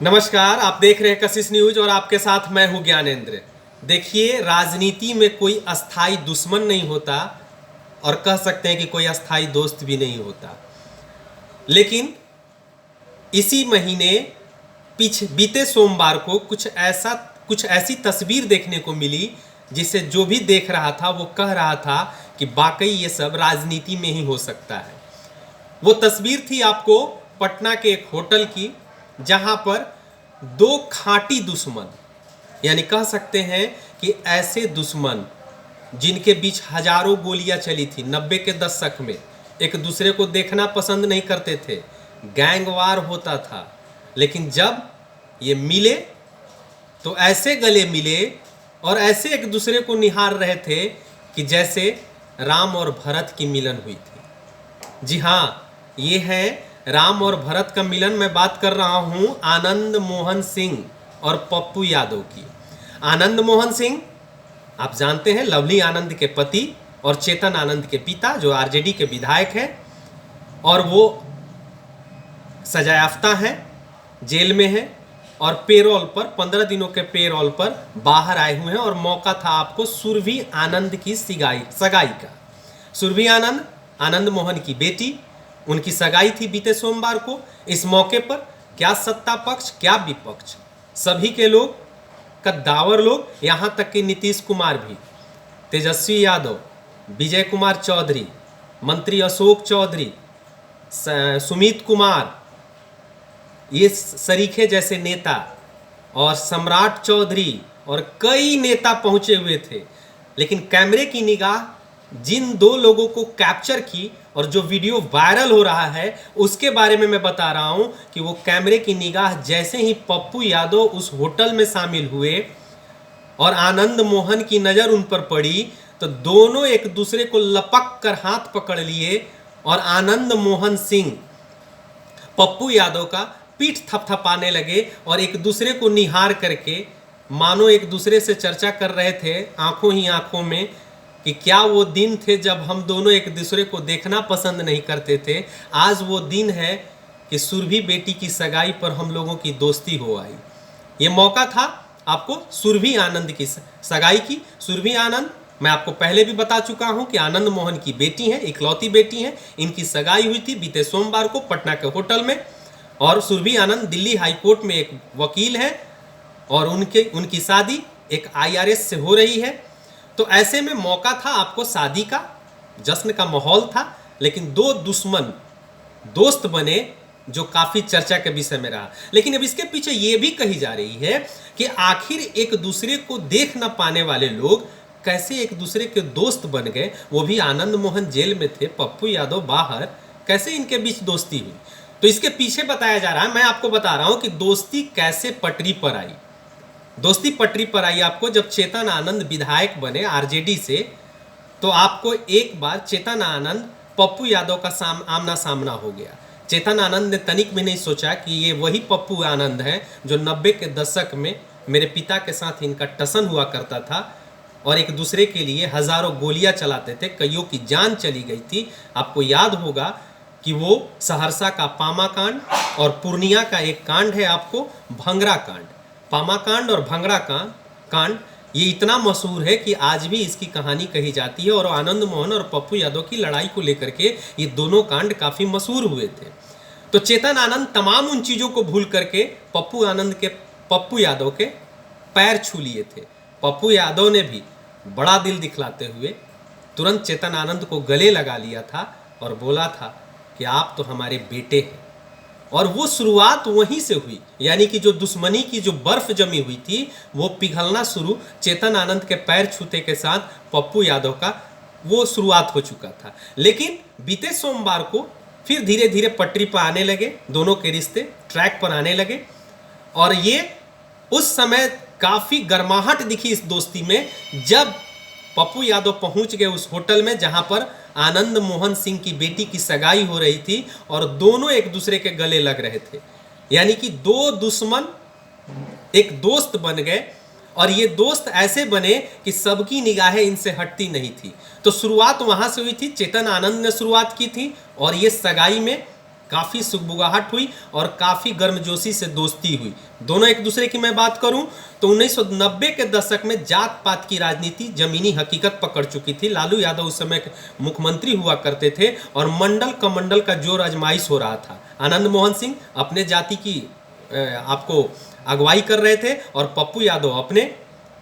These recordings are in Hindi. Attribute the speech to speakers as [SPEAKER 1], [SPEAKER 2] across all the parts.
[SPEAKER 1] नमस्कार, आप देख रहे हैं कशिश न्यूज और आपके साथ मैं हूं ज्ञानेंद्र। देखिए, राजनीति में कोई अस्थाई दुश्मन नहीं होता और कह सकते हैं कि कोई अस्थाई दोस्त भी नहीं होता। लेकिन इसी महीने बीते सोमवार को कुछ ऐसी तस्वीर देखने को मिली जिसे जो भी देख रहा था वो कह रहा था कि वाकई ये सब राजनीति में ही हो सकता है। वो तस्वीर थी आपको पटना के एक होटल की, जहां पर दो खांटी दुश्मन, यानी कह सकते हैं कि ऐसे दुश्मन जिनके बीच हजारों गोलियां चली थी 90 के दशक में, एक दूसरे को देखना पसंद नहीं करते थे, गैंगवार होता था। लेकिन जब ये मिले तो ऐसे गले मिले और ऐसे एक दूसरे को निहार रहे थे कि जैसे राम और भरत की मिलन हुई थी। जी हाँ, ये है राम और भरत का मिलन। मैं बात कर रहा हूं आनंद मोहन सिंह और पप्पू यादव की। आनंद मोहन सिंह आप जानते हैं, लवली आनंद के पति और चेतन आनंद के पिता, जो आरजेडी के विधायक हैं, और वो सजायाफ्ता हैं, जेल में हैं और पेरोल पर 15 दिनों के पेरोल पर बाहर आए हुए हैं। और मौका था आपको सुरभि आनंद की सगाई का। सुरभि आनंद, आनंद मोहन की बेटी, उनकी सगाई थी बीते सोमवार को। इस मौके पर क्या सत्ता पक्ष क्या विपक्ष, सभी के लोग, कद्दावर लोग, यहाँ तक कि नीतीश कुमार भी, तेजस्वी यादव, विजय कुमार चौधरी, मंत्री अशोक चौधरी, सुमित कुमार, ये सरीखे जैसे नेता, और सम्राट चौधरी और कई नेता पहुंचे हुए थे। लेकिन कैमरे की निगाह जिन दो लोगों को कैप्चर की और जो वीडियो वायरल हो रहा है उसके बारे में मैं बता रहा हूं कि वो कैमरे की निगाह जैसे ही पप्पू यादव उस होटल में शामिल हुए और आनंद मोहन की नज़र उन पर पड़ी तो दोनों एक दूसरे को लपक कर हाथ पकड़ लिए और आनंद मोहन सिंह पप्पू यादव का पीठ थपथपाने लगे और एक दूसरे को निहार करके मानो एक दूसरे से चर्चा कर रहे थे आंखों ही आंखों में कि क्या वो दिन थे जब हम दोनों एक दूसरे को देखना पसंद नहीं करते थे। आज वो दिन है कि सुरभि बेटी की सगाई पर हम लोगों की दोस्ती हो आई। ये मौका था आपको सुरभि आनंद की सगाई की। सुरभि आनंद, मैं आपको पहले भी बता चुका हूं कि आनंद मोहन की बेटी हैं, इकलौती बेटी हैं। इनकी सगाई हुई थी बीते सोमवार को पटना के होटल में। और सुरभि आनंद दिल्ली हाईकोर्ट में एक वकील हैं और उनकी शादी एक IRS से हो रही है। तो ऐसे में मौका था आपको शादी का, जश्न का माहौल था। लेकिन दो दुश्मन दोस्त बने जो काफी चर्चा के विषय में रहा। लेकिन अब इसके पीछे ये भी कही जा रही है कि आखिर एक दूसरे को देख न पाने वाले लोग कैसे एक दूसरे के दोस्त बन गए। वो भी आनंद मोहन जेल में थे, पप्पू यादव बाहर, कैसे इनके बीच दोस्ती हुई। तो इसके पीछे बताया जा रहा है, मैं आपको बता रहा हूं कि दोस्ती कैसे पटरी पर आई। दोस्ती पटरी पर आई आपको जब चेतन आनंद विधायक बने आरजेडी से। तो आपको एक बार चेतन आनंद पप्पू यादव का आमना सामना हो गया। चेतन आनंद ने तनिक भी नहीं सोचा कि ये वही पप्पू आनंद हैं जो 90 के दशक में मेरे पिता के साथ इनका टसन हुआ करता था और एक दूसरे के लिए हजारों गोलियां चलाते थे, कईयों की जान चली गई थी। आपको याद होगा कि वो सहरसा का पामा कांड और पूर्णिया का एक कांड है आपको भंगरा कांड। पामा कांड और भंगरा कांड ये इतना मशहूर है कि आज भी इसकी कहानी कही जाती है। और आनंद मोहन और पप्पू यादव की लड़ाई को लेकर के ये दोनों कांड काफ़ी मशहूर हुए थे। तो चेतन आनंद तमाम उन चीज़ों को भूल करके पप्पू यादव के पैर छू लिए थे। पप्पू यादव ने भी बड़ा दिल दिखलाते हुए तुरंत चेतन आनंद को गले लगा लिया था और बोला था कि आप तो हमारे बेटे हैं। और वो शुरुआत वहीं से हुई, यानी कि जो दुश्मनी की जो बर्फ जमी हुई थी वो पिघलना शुरू चेतन आनंद के पैर छूते के साथ पप्पू यादव का वो शुरुआत हो चुका था। लेकिन बीते सोमवार को फिर धीरे धीरे पटरी पर आने लगे, दोनों के रिश्ते ट्रैक पर आने लगे। और ये उस समय काफ़ी गर्माहट दिखी इस दोस्ती में जब पप्पू यादव पहुंच गए उस होटल में जहां पर आनंद मोहन सिंह की बेटी की सगाई हो रही थी और दोनों एक दूसरे के गले लग रहे थे। यानी कि दो दुश्मन एक दोस्त बन गए और ये दोस्त ऐसे बने कि सबकी निगाहें इनसे हटती नहीं थी। तो शुरुआत वहां से हुई थी, चेतन आनंद ने शुरुआत की थी और ये सगाई में काफ़ी सुगबुगाहट हुई और काफ़ी गर्मजोशी से दोस्ती हुई दोनों एक दूसरे की। मैं बात करूं तो 1990 के दशक में जात पात की राजनीति जमीनी हकीकत पकड़ चुकी थी। लालू यादव उस समय मुख्यमंत्री हुआ करते थे और मंडल कमंडल का जोर आजमाइश हो रहा था। आनंद मोहन सिंह अपने जाति की आपको अगुवाई कर रहे थे और पप्पू यादव अपने,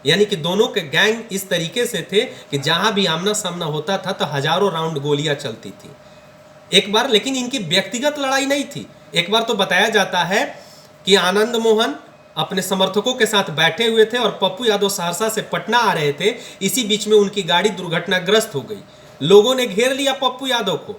[SPEAKER 1] यानी कि दोनों के गैंग इस तरीके से थे कि जहां भी आमना सामना होता था तो हजारों राउंड गोलियां चलती थी। एक बार लेकिन इनकी व्यक्तिगत लड़ाई नहीं थी। एक बार तो बताया जाता है कि आनंद मोहन अपने समर्थकों के साथ बैठे हुए थे और पप्पू यादव सहरसा से पटना आ रहे थे। इसी बीच में उनकी गाड़ी दुर्घटनाग्रस्त हो गई। लोगों ने घेर लिया पप्पू यादव को,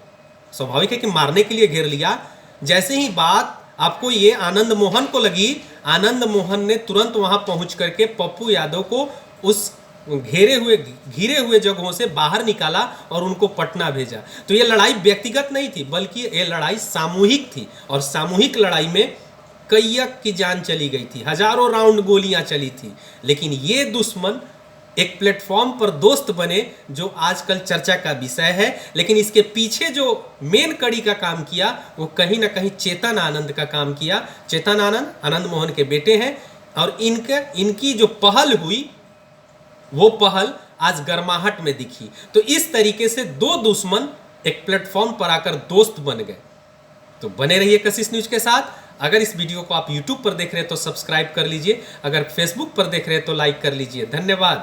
[SPEAKER 1] स्वाभाविक है कि मारने के लिए घेर लिया। जैसे ही बात आपको ये आनंद मोहन को लगी, आनंद मोहन ने तुरंत वहां पहुंच करके पप्पू यादव को उस घिरे हुए जगहों से बाहर निकाला और उनको पटना भेजा। तो ये लड़ाई व्यक्तिगत नहीं थी बल्कि ये लड़ाई सामूहिक थी और सामूहिक लड़ाई में कईयक की जान चली गई थी, हजारों राउंड गोलियां चली थी। लेकिन ये दुश्मन एक प्लेटफॉर्म पर दोस्त बने जो आजकल चर्चा का विषय है। लेकिन इसके पीछे जो मेन कड़ी का काम किया वो कहीं ना कहीं चेतन आनंद का काम किया। चेतन आनंद आनंद मोहन के बेटे हैं और इनकी जो पहल हुई वो पहल आज गर्माहट में दिखी। तो इस तरीके से दो दुश्मन एक प्लेटफॉर्म पर आकर दोस्त बन गए। तो बने रहिए कशिश न्यूज के साथ। अगर इस वीडियो को आप YouTube पर देख रहे हैं तो सब्सक्राइब कर लीजिए, अगर Facebook पर देख रहे हैं तो लाइक कर लीजिए। धन्यवाद।